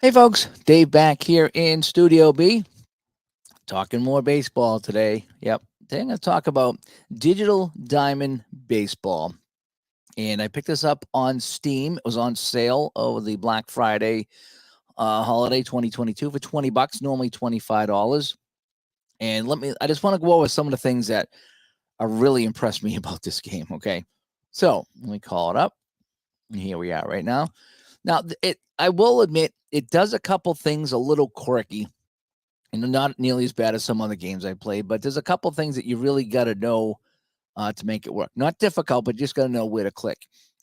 Hey folks, Dave back here in Studio B, talking more baseball today. Yep, today I'm going to talk about Digital Diamond Baseball. And I picked this up on Steam. It was on sale over the Black Friday holiday 2022 for $20, normally $25. And I just want to go over some of the things that are really impressed me about this game. Okay. So let me call it up. And here we are right now. Now, I will admit, it does a couple things a little quirky and not nearly as bad as some other games I played. But there's a couple things that you really got to know to make it work. Not difficult, but just got to know where to click.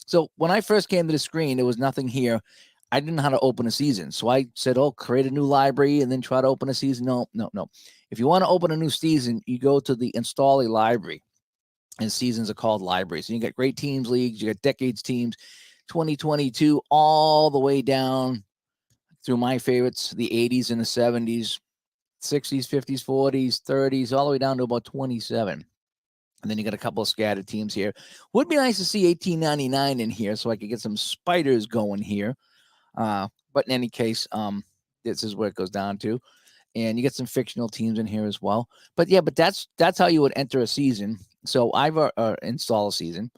So when I first came to the screen, there was nothing here. I didn't know how to open a season. So I said, oh, create a new library and then try to open a season. No, no, no. If you want to open a new season, you go to the install a library. And seasons are called libraries. And you got great teams leagues, you got decades teams, 2022 all the way down through my favorites, the 80s and the 70s, 60s, 50s, 40s, 30s, all the way down to about 27. And then you got a couple of scattered teams here. Would be nice to see 1899 in here so I could get some spiders going here. But in any case, this is where it goes down to. And you get some fictional teams in here as well. But yeah, but that's how you would enter a season. So I've installed a season,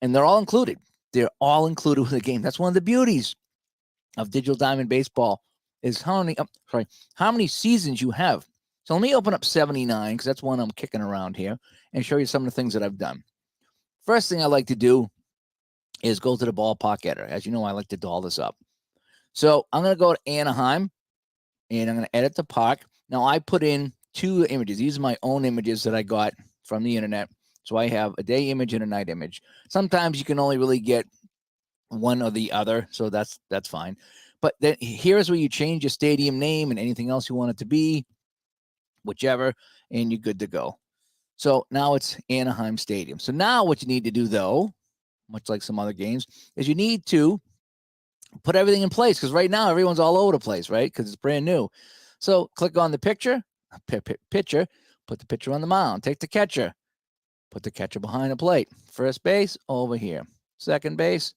and they're all included. They're all included with the game. That's one of the beauties of Digital Diamond Baseball is how many seasons you have. So let me open up 79 because that's one I'm kicking around here and show you some of the things that I've done. First thing I like to do is go to the ballpark editor. As you know, I like to doll this up. So I'm going to go to Anaheim and I'm going to edit the park. Now I put in two images. These are my own images that I got from the internet. So I have a day image and a night image. Sometimes you can only really get one or the other, so that's fine. But then here's where you change your stadium name and anything else you want it to be, whichever, and you're good to go. So now it's Anaheim Stadium. So now what you need to do, though, much like some other games, is you need to put everything in place because right now everyone's all over the place, right? Because it's brand new. So click on the pitcher, put the pitcher on the mound, take the catcher, put the catcher behind the plate. First base over here, second base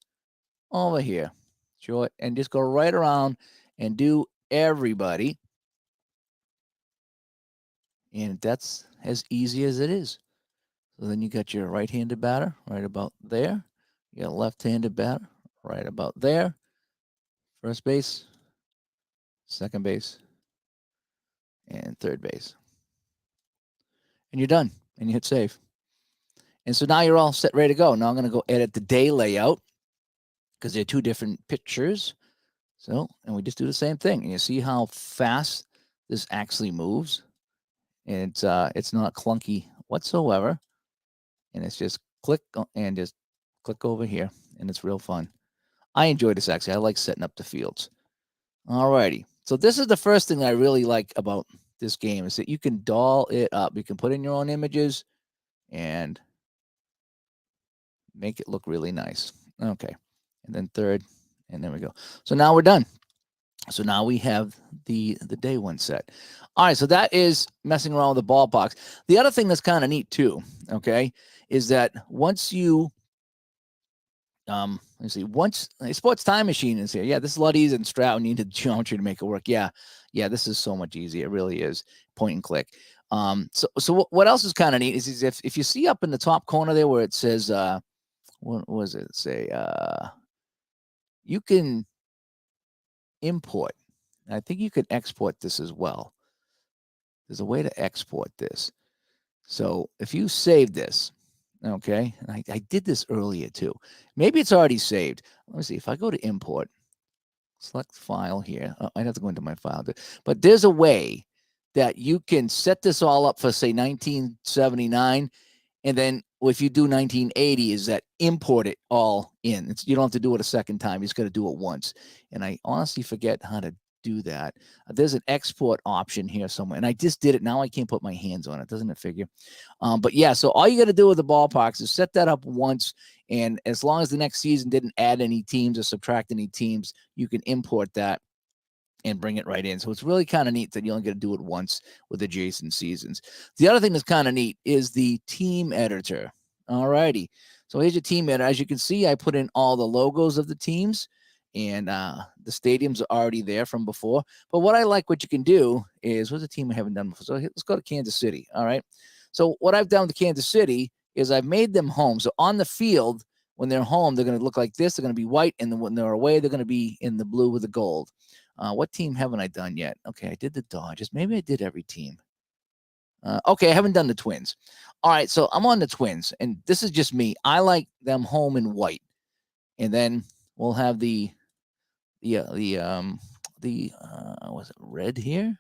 over here, short, and just go right around and do everybody. And that's as easy as it is. So then you got your right-handed batter right about there. You got left-handed batter right about there. First base, second base, and third base. And you're done. And you hit save. And so now you're all set, ready to go. Now I'm going to go edit the day layout because they're two different pictures. So, and we just do the same thing. And you see how fast this actually moves. And it's not clunky whatsoever. And it's just click and just click over here. And it's real fun. I enjoy this actually. I like setting up the fields. Alrighty. So this is the first thing I really like about this game is that you can doll it up. You can put in your own images and make it look really nice. Okay. And then third, and there we go. So now we're done. So now we have the day one set. All right, so that is messing around with the ballparks. The other thing that's kind of neat too, okay, is that once you let's see, once a sports time machine is here. Yeah, this is a lot easier than Strat. You need the geometry to make it work. Yeah, this is so much easier. It really is. Point and click. So what else is kind of neat is if you see up in the top corner there where it says what was it say? You can import. I think you can export this as well. There's a way to export this. So if you save this, okay, and I did this earlier too. Maybe it's already saved. Let me see. If I go to import, select file here. Oh, I'd have to go into my file. But there's a way that you can set this all up for, say, 1979. And then if you do 1980, is that import it all in. You don't have to do it a second time. You just got to do it once. And I honestly forget how to do that. There's an export option here somewhere. And I just did it. Now I can't put my hands on it. Doesn't it figure? But yeah, so all you got to do with the ballparks is set that up once. And as long as the next season didn't add any teams or subtract any teams, you can import that and bring it right in. So it's really kind of neat that you only got to do it once with adjacent seasons. The other thing that's kind of neat is the team editor. All righty. So here's your team editor. As you can see, I put in all the logos of the teams. And the stadiums are already there from before. But what I like, what you can do is, what's a team I haven't done before? So let's go to Kansas City. All right. So what I've done with Kansas City is I've made them home. So on the field, when they're home, they're going to look like this. They're going to be white. And then when they're away, they're going to be in the blue with the gold. What team haven't I done yet? Okay, I did the Dodgers. Maybe I did every team. Okay, I haven't done the Twins. All right, so I'm on the Twins, and this is just me. I like them home in white, and then we'll have was it red here?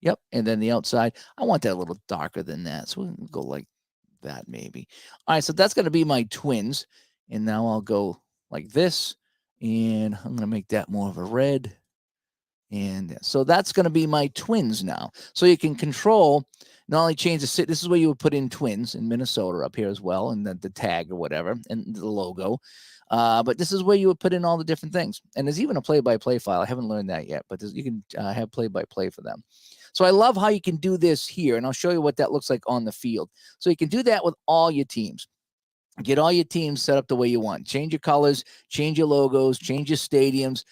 Yep, and then the outside. I want that a little darker than that, so we'll go like that maybe. All right, so that's going to be my Twins, and now I'll go like this, and I'm going to make that more of a red. And so that's going to be my Twins now. So you can control, not only change the city. This is where you would put in Twins in Minnesota up here as well, and the tag or whatever, and the logo. But this is where you would put in all the different things. And there's even a play-by-play file. I haven't learned that yet, but you can have play-by-play for them. So I love how you can do this here, and I'll show you what that looks like on the field. So you can do that with all your teams. Get all your teams set up the way you want. Change your colors, change your logos, change your stadiums.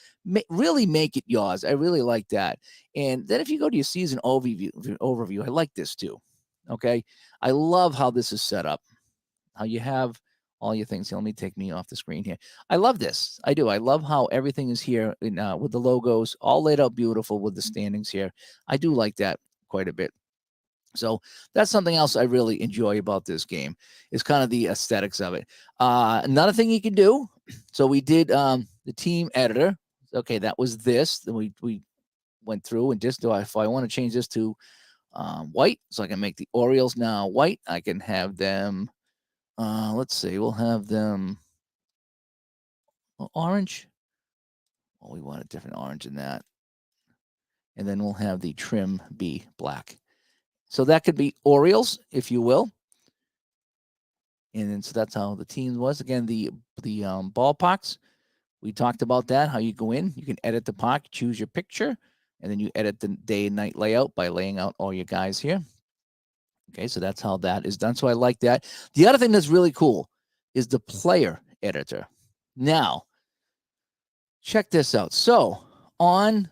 Really make it yours. I really like that. And then if you go to your season overview, I like this too. Okay. I love how this is set up, how you have all your things. Here, let me take me off the screen here. I love this. I do. I love how everything is here with the logos all laid out beautiful with the standings here. I do like that quite a bit. So that's something else I really enjoy about this game is kind of the aesthetics of it. Another thing you can do. So we did the team editor. Okay, that was this. Then we went through and just if I want to change this to white, so I can make the Orioles now white. I can have them. Let's see. We'll have them orange. Well, we want a different orange than that. And then we'll have the trim be black. So that could be Orioles, if you will. And then, so that's how the team was. Again, the ballparks, we talked about that, how you go in. You can edit the park, choose your picture, and then you edit the day and night layout by laying out all your guys here. Okay, so that's how that is done. So I like that. The other thing that's really cool is the player editor. Now, check this out. So I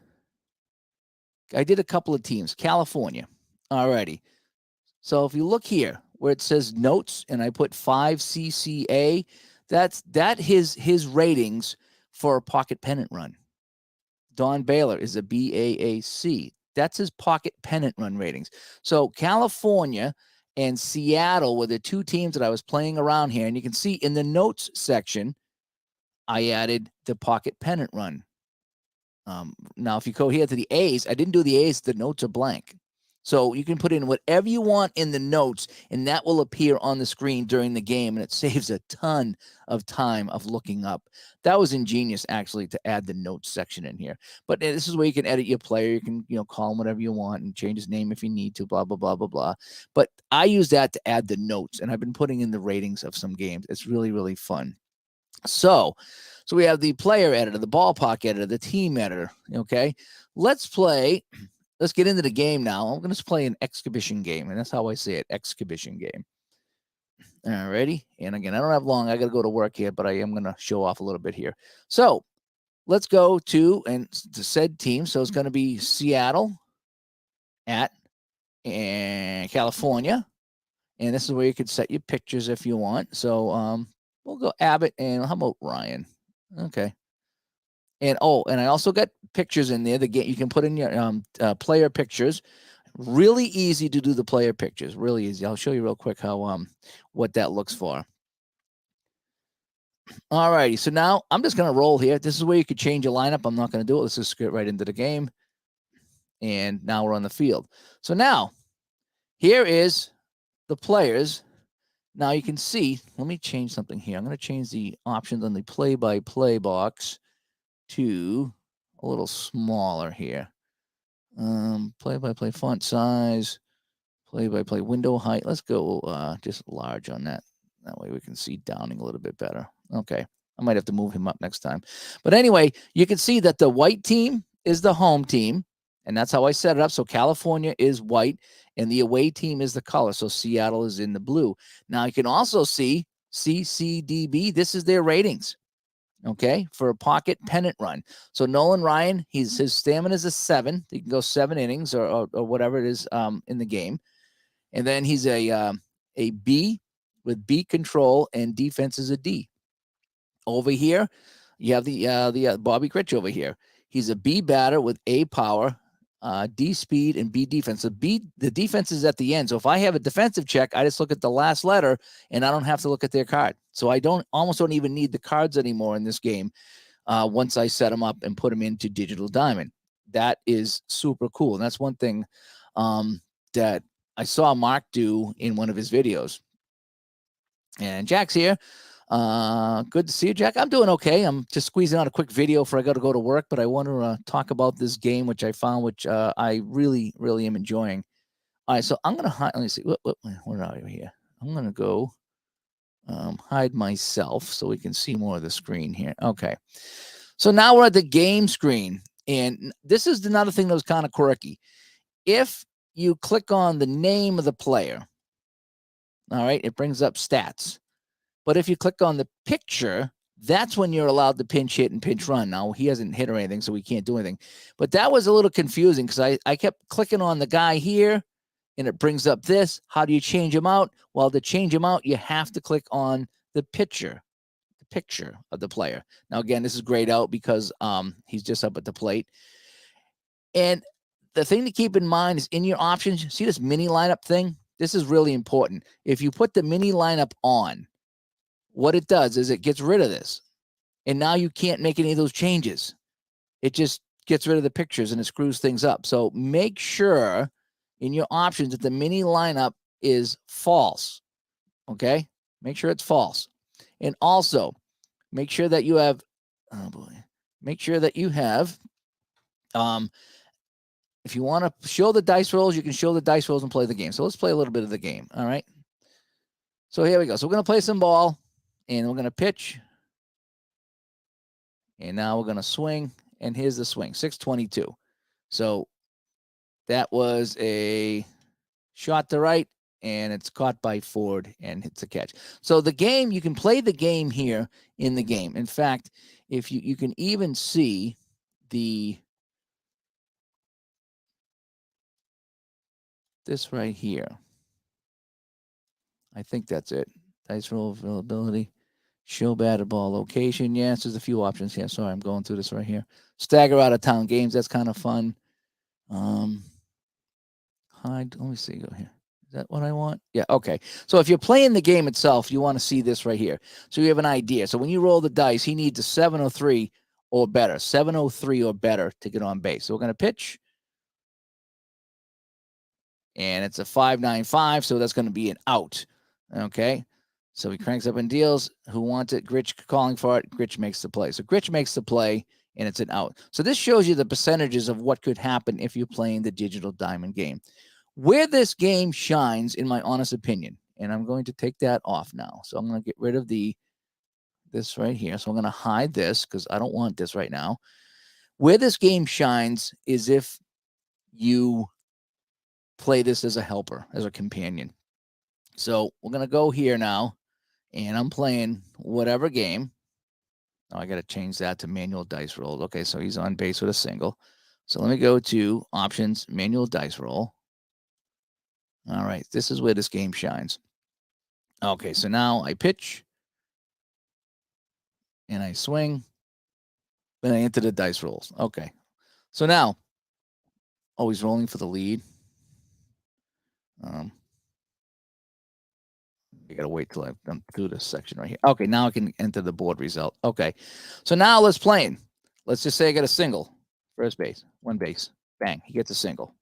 did a couple of teams. California. Alrighty. So if you look here where it says notes and I put 5 CCA, that his ratings for a pocket pennant run. Don Baylor is a BAAC. That's his pocket pennant run ratings. So California and Seattle were the two teams that I was playing around here. And you can see in the notes section, I added the pocket pennant run. Now, if you go here to the A's, I didn't do the A's. The notes are blank. So you can put in whatever you want in the notes, and that will appear on the screen during the game, and it saves a ton of time of looking up. That was ingenious, actually, to add the notes section in here. But this is where you can edit your player. You can, call him whatever you want and change his name if you need to, blah, blah, blah, blah, blah. But I use that to add the notes, and I've been putting in the ratings of some games. It's really, really fun. So we have the player editor, the ballpark editor, the team editor, okay? Let's get into the game now. I'm going to play an exhibition game, and that's how I say it, exhibition game. All righty. And again, I don't have long. I got to go to work here, but I am going to show off a little bit here. So let's go to said team. So it's going to be Seattle at California. And this is where you could set your pictures if you want. So we'll go Abbott, and how about Ryan? Okay. And I also got pictures in there. You can put in your player pictures. Really easy to do the player pictures. Really easy. I'll show you real quick how what that looks for. All righty. So now I'm just going to roll here. This is where you could change your lineup. I'm not going to do it. Let's just get right into the game. And now we're on the field. So now here is the players. Now you can see. Let me change something here. I'm going to change the options on the play-by-play box to a little smaller here. Play-by-play font size, play-by-play window height. Let's go just large on that. That way we can see Downing a little bit better. Okay. I might have to move him up next time. But anyway, you can see that the white team is the home team, and that's how I set it up. So California is white, and the away team is the color. So Seattle is in the blue. Now you can also see CCDB. This is their ratings. okay, for a pocket pennant run. So Nolan Ryan, his stamina is a 7. He can go 7 innings or whatever it is in the game. And then he's a B with B control, and defense is a D. Over here, you have the Bobby Grich over here. He's a B batter with A power, D speed, and B defense. So the defense is at the end. So if I have a defensive check, I just look at the last letter, and I don't have to look at their card. So I almost don't even need the cards anymore in this game. Once I set them up and put them into Digital Diamond, that is super cool. And that's one thing that I saw Mark do in one of his videos. And Jack's here. Good to see you, Jack. I'm doing okay. I'm just squeezing out a quick video for I got to go to work, but I want to talk about this game, which I found, which I really, really am enjoying. All right, so I'm gonna hide. Let me see. Where are you here? I'm gonna go hide myself so we can see more of the screen here. Okay, so now we're at the game screen, and this is another thing that was kind of quirky. If you click on the name of the player, all right, it brings up stats. But if you click on the picture, that's when you're allowed to pinch hit and pinch run. Now, he hasn't hit or anything, so we can't do anything. But that was a little confusing because I kept clicking on the guy here, and it brings up this. How do you change him out? Well, to change him out, you have to click on the picture of the player. Now, again, this is grayed out because he's just up at the plate. And the thing to keep in mind is in your options, see this mini lineup thing? This is really important. If you put the mini lineup on, what it does is it gets rid of this. And now you can't make any of those changes. It just gets rid of the pictures and it screws things up. So make sure in your options that the mini lineup is false. Okay? Make sure it's false. And also, make sure that you have, if you want to show the dice rolls, you can show the dice rolls and play the game. So let's play a little bit of the game. All right? So here we go. So we're going to play some ball. And we're going to pitch. And now we're going to swing. And here's the swing, 622. So that was a shot to right, and it's caught by Ford and hits a catch. So the game, you can play the game here in the game. In fact, if you can even see this right here. I think that's it. Dice roll availability. Show batted ball location. Yes, there's a few options here. Sorry, I'm going through this right here. Stagger out of town games. That's kind of fun. Hide. Let me see. Go here. Is that what I want? Yeah. Okay. So if you're playing the game itself, you want to see this right here. So you have an idea. So when you roll the dice, he needs a 703 or better. 703 or better to get on base. So we're going to pitch. And it's a 595. So that's going to be an out. Okay. So he cranks up and deals. Who wants it? Grich calling for it. Grich makes the play. So Grich makes the play, and it's an out. So this shows you the percentages of what could happen if you're playing the Digital Diamond game. Where this game shines, in my honest opinion, and I'm going to take that off now. So I'm going to get rid of this right here. So I'm going to hide this because I don't want this right now. Where this game shines is if you play this as a helper, as a companion. So we're going to go here now. And I'm playing whatever game. Oh, I got to change that to manual dice roll. Okay, so he's on base with a single. So let me go to options, manual dice roll. All right, this is where this game shines. Okay, so now I pitch. And I swing. Then I enter the dice rolls. Okay. So now, he's rolling for the lead. You got to wait till I've done through this section right here. Okay, now I can enter the board result. Okay, so now let's play him. Let's just say I got a single. First base, one base. Bang, he gets a single.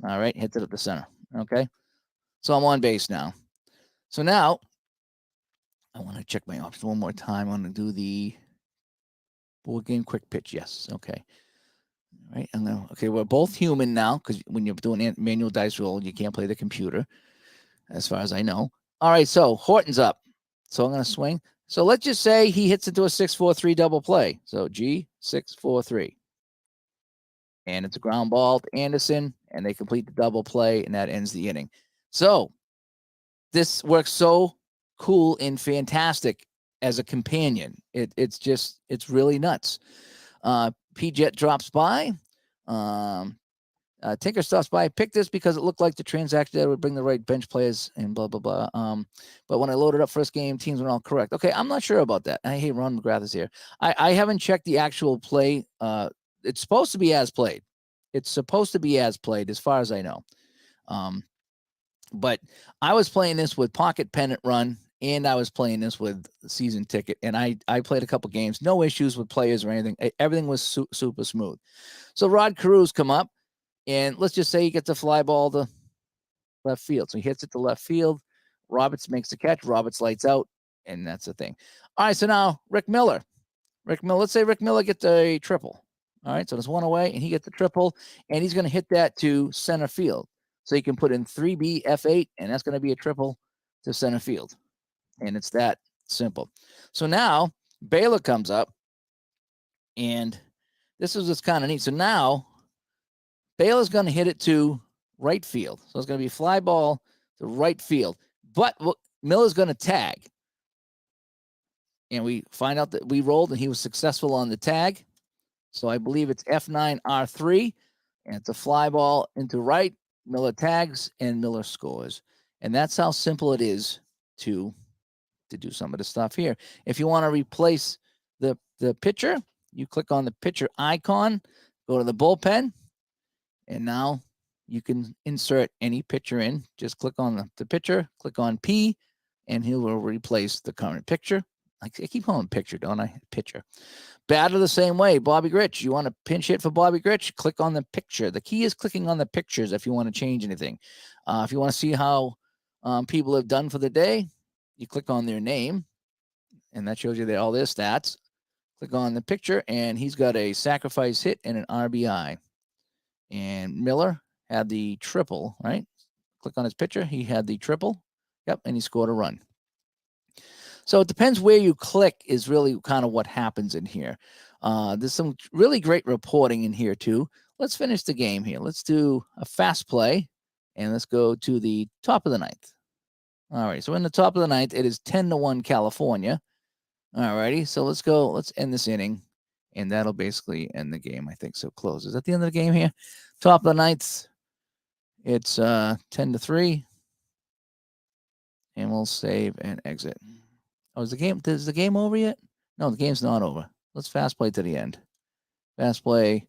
All right, hits it at the center. Okay, so I'm on base now. So now I want to check my options one more time. I want to do the board game quick pitch. Yes, okay. All right, okay, we're both human now because when you're doing manual dice roll, you can't play the computer, as far as I know. All right, so Horton's up. So I'm going to swing. So let's just say he hits into a 6-4-3 double play. So G6-4-3. And it's a ground ball to Anderson, and they complete the double play, and that ends the inning. So this works so cool and fantastic as a companion. It's really nuts. P-Jet drops by. Tinker stops by. I picked this because it looked like the transaction that would bring the right bench players and blah, blah, blah. But when I loaded up first game, teams were all correct. Okay, I'm not sure about that. I hate Ron McGrath is here. I haven't checked the actual play. It's supposed to be as played. It's supposed to be as played as far as I know. But I was playing this with Pocket Pennant Run, and I was playing this with Season Ticket, and I played a couple games. No issues with players or anything. Everything was super smooth. So Rod Carews come up, and let's just say he gets a fly ball to left field. So he hits it to left field. Roberts makes the catch. Roberts lights out, and that's the thing. All right, so now Rick Miller. Let's say Rick Miller gets a triple. All right, so there's one away, and he gets the triple, and he's going to hit that to center field. So you can put in 3B F8, and that's going to be a triple to center field. And it's that simple. So now Baylor comes up, and this is what's kind of neat. So now Baylor's going to hit it to right field. So it's going to be a fly ball to right field. But Miller's going to tag. And we find out that we rolled, and he was successful on the tag. So I believe it's F9R3, and it's a fly ball into right. Miller tags, and Miller scores. And that's how simple it is to do some of the stuff here. If you want to replace the pitcher, you click on the pitcher icon, go to the bullpen, and now you can insert any pitcher in. Just click on the pitcher, click on P, and he will replace the current pitcher. I keep calling him pitcher, don't I? Pitcher. Batter the same way. Bobby Grich. You want to pinch hit for Bobby Grich? Click on the picture. The key is clicking on the pictures if you want to change anything. If you want to see how people have done for the day, you click on their name, and that shows you all their stats. Click on the picture, and he's got a sacrifice hit and an RBI. And Miller had the triple, right? Click on his picture. He had the triple. Yep, and he scored a run. So it depends where you click is really kind of what happens in here. There's some really great reporting in here too. Let's finish the game here. Let's do a fast play, and let's go to the top of the ninth. All right, so in the top of the ninth, it is 10-1 California. All righty, so let's go. Let's end this inning, and that'll basically end the game, I think. So close. Is that the end of the game here? Top of the ninth, it's 10-3, and we'll save and exit. Oh, is the game over yet? No, the game's not over. Let's fast play to the end. Fast play.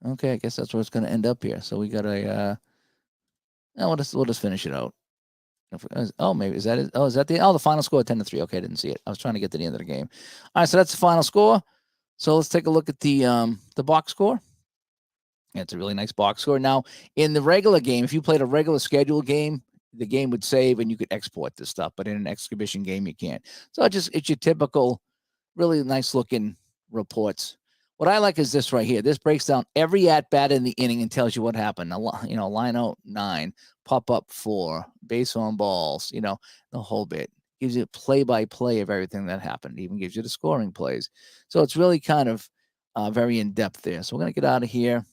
Okay, I guess that's where it's going to end up here. So we got a. We'll just finish it out. Oh, maybe is that it? Oh, is that the final score? 10-3. Okay, I didn't see it. I was trying to get to the end of the game. All right, so that's the final score. So let's take a look at the box score. It's a really nice box score. Now, in the regular game, if you played a regular schedule game, the game would save and you could export this stuff. But in an exhibition game, you can't. So it's your typical, really nice looking reports. What I like is this right here. This breaks down every at bat in the inning and tells you what happened. Line out 9, pop up 4, base on balls. The whole bit. Gives you play by play of everything that happened. It even gives you the scoring plays. So it's really kind of very in depth there. So we're gonna get out of here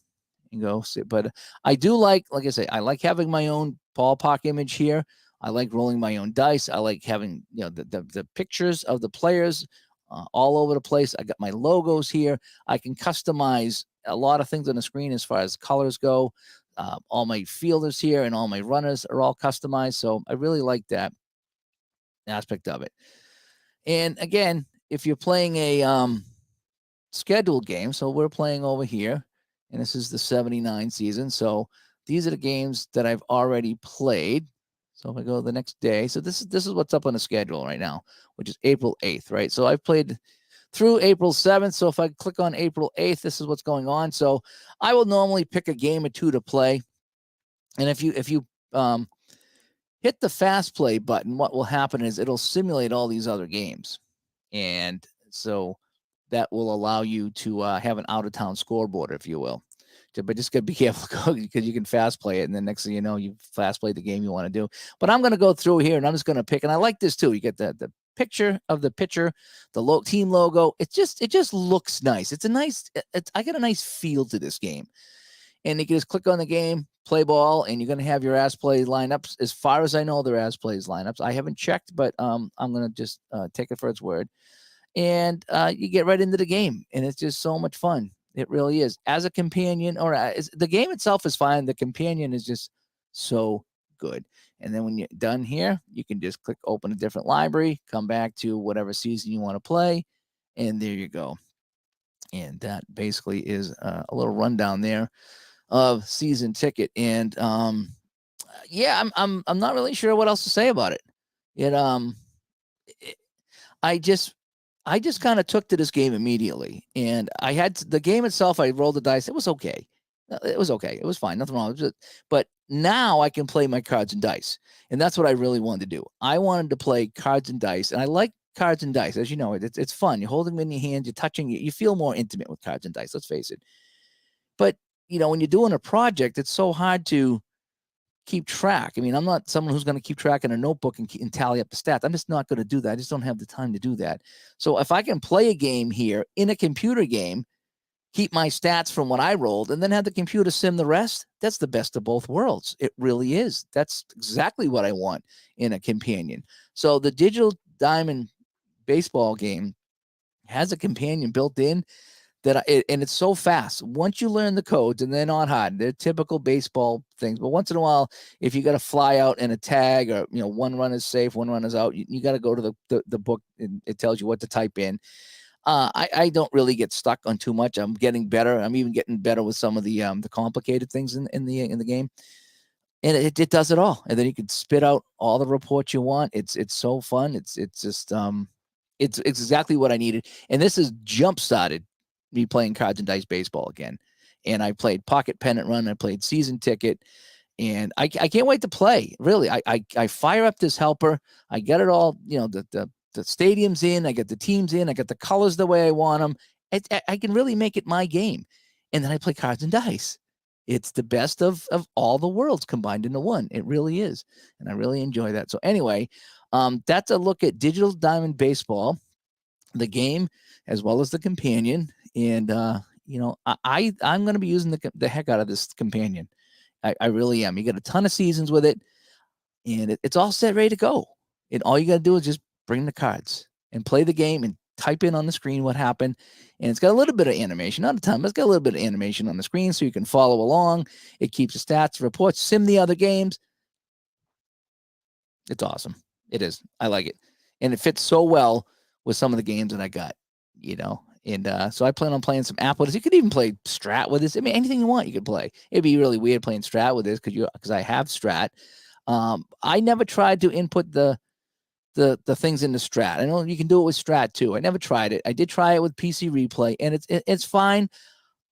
and go sit. But I do like I say, I like having my own ballpark image here. I like rolling my own dice. I like having the pictures of the players all over the place. I got my logos here. I can customize a lot of things on the screen as far as colors go. All my fielders here and all my runners are all customized. So I really like that aspect of it. And again, if you're playing a scheduled game, so we're playing over here, and this is the 79 season. So these are the games that I've already played. So if I go to the next day, so this is what's up on the schedule right now, which is April 8th, right? So I've played through April 7th. So if I click on April 8th, this is what's going on. So I will normally pick a game or two to play. And if you hit the fast play button, what will happen is it'll simulate all these other games. And so that will allow you to have an out-of-town scoreboard, if you will. But just gotta be careful because you can fast play it, and then next thing you know, you fast play the game you want to do. But I'm going to go through here, and I'm just going to pick. And I like this too. You get the picture of the pitcher, the team logo. It just looks nice. It's a nice. I got a nice feel to this game. and you can just click on the game, play ball, and you're going to have your As Plays lineups. As far as I know, they're As Plays lineups. I haven't checked, but I'm going to just take it for its word. And you get right into the game, and it's just so much fun. It really is. As a companion, or the game itself is fine. The companion is just so good. And then when you're done here, you can just click open a different library, come back to whatever season you want to play, and there you go. And that basically is a little rundown there of Season Ticket. And yeah, I'm not really sure what else to say about it. I just kind of took to this game immediately, and I had the game itself. I rolled the dice. It was okay. It was okay. It was fine. Nothing wrong with it. But now I can play my cards and dice, and that's what I really wanted to do. I wanted to play cards and dice, and I like cards and dice. As you know, it's fun. You're holding them in your hand. You're touching. You feel more intimate with cards and dice. Let's face it. But when you're doing a project, it's so hard to keep track. I mean, I'm not someone who's going to keep track in a notebook and tally up the stats. I'm just not going to do that. I just don't have the time to do that. So if I can play a game here in a computer game, keep my stats from what I rolled, and then have the computer sim the rest, that's the best of both worlds. It really is. That's exactly what I want in a companion. So the Digital Diamond baseball game has a companion built in and it's so fast. Once you learn the codes, and they're not hard, they're typical baseball things. But once in a while, if you got to fly out in a tag, or one run is safe, one run is out, you got to go to the book, and it tells you what to type in. I don't really get stuck on too much. I'm getting better. I'm even getting better with some of the complicated things in the game. And it does it all. And then you can spit out all the reports you want. It's so fun. It's just it's exactly what I needed. And this has jump started me playing cards and dice baseball again. And I played Pocket Pennant Run. I played Season Ticket. And I can't wait to play. Really, I fire up this helper. I get it all, the stadium's in. I get the teams in. I get the colors the way I want them. I can really make it my game. And then I play cards and dice. It's the best of all the worlds combined into one. It really is. And I really enjoy that. So anyway, that's a look at Digital Diamond Baseball, the game, as well as the companion. And, I'm going to be using the heck out of this companion. I really am. You get a ton of seasons with it, and it's all set, ready to go. And all you got to do is just bring the cards and play the game and type in on the screen what happened. And it's got a little bit of animation, not a ton, but it's got a little bit of animation on the screen so you can follow along. It keeps the stats, reports, sim the other games. It's awesome. It is. I like it. And it fits so well with some of the games that I got, And so I plan on playing some Apples. You could even play Strat with this. I mean, anything you want, you could play. It'd be really weird playing Strat with this because I have Strat. I never tried to input the things into Strat. I know you can do it with Strat too. I never tried it. I did try it with PC Replay, and it's fine.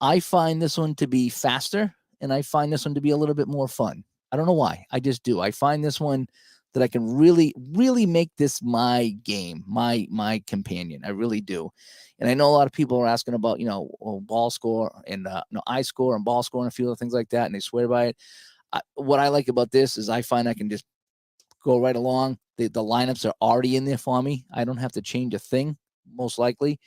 I find this one to be faster, and I find this one to be a little bit more fun. I don't know why. I just do. I find this one that I can really, really make this my game, my companion. I really do. And I know a lot of people are asking about, ball score and I score and ball score and a few other things like that, and they swear by it. What I like about this is I find I can just go right along. The lineups are already in there for me. I don't have to change a thing, most likely.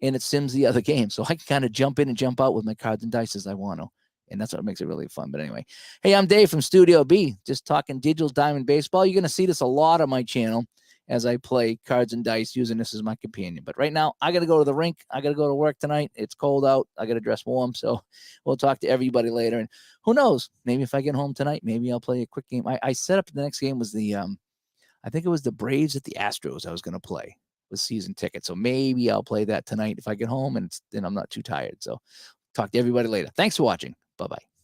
And it sims the other game. So I can kind of jump in and jump out with my cards and dice as I want to. And that's what makes it really fun. But anyway, hey, I'm Dave from Studio B, just talking Digital Diamond Baseball. You're going to see this a lot on my channel as I play cards and dice using this as my companion. But right now, I got to go to the rink. I got to go to work tonight. It's cold out. I got to dress warm. So we'll talk to everybody later. And who knows? Maybe if I get home tonight, maybe I'll play a quick game. I set up the next game was I think it was the Braves at the Astros I was going to play with season tickets. So maybe I'll play that tonight if I get home and I'm not too tired. So talk to everybody later. Thanks for watching. Bye-bye.